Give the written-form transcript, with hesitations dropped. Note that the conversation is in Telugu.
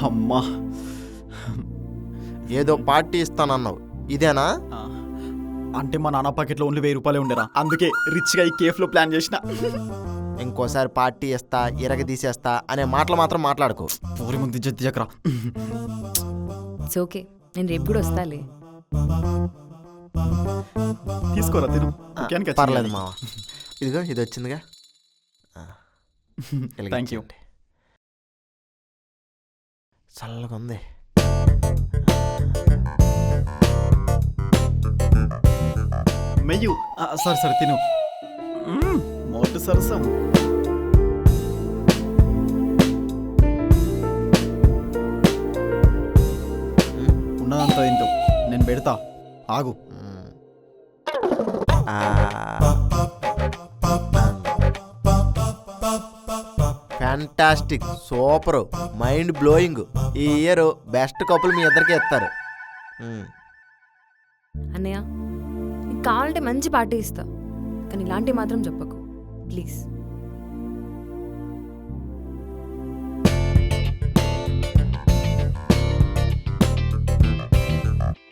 అమ్మా, ఏదో పార్టీ ఇస్తానన్నావు, ఇదేనా? అంటే మా నాన్న పాకెట్లో ఓన్లీ 1000 రూపాయలే ఉండరా, అందుకే రిచ్గా ఈ కేఫ్లో ప్లాన్ చేసిన. ఇంకోసారి పార్టీ ఇస్తా, ఇరగ తీసేస్తా అనే మాటలు మాత్రం మాట్లాడుకో. పూరి ముందు జక్కరా. ఇట్స్ ఓకే, నేను రేపు కూడా వస్తాలే. తీసుకోరా, తిను. ముఖ్యానికి వచ్చింది. పర్లేదు మావా, ఇదిగో ఇది వచ్చిందిగా. Thank you. చల్లగా ఉంది. మెయ్యు సరే తిను. మోటు సరసం. ఉన్నదంతా తింటావు, నేను పెడతా, ఆగు. Fantastic, super, mind blowing. ఈ ఇయర్ బెస్ట్ కపుల్ మీ ఇద్దరికి ఇస్తారు. అన్నయ్య, నీకు కావాలంటే మంచి పార్టీ ఇస్తా, కానీ ఇలాంటివి మాత్రం చెప్పకు ప్లీజ్.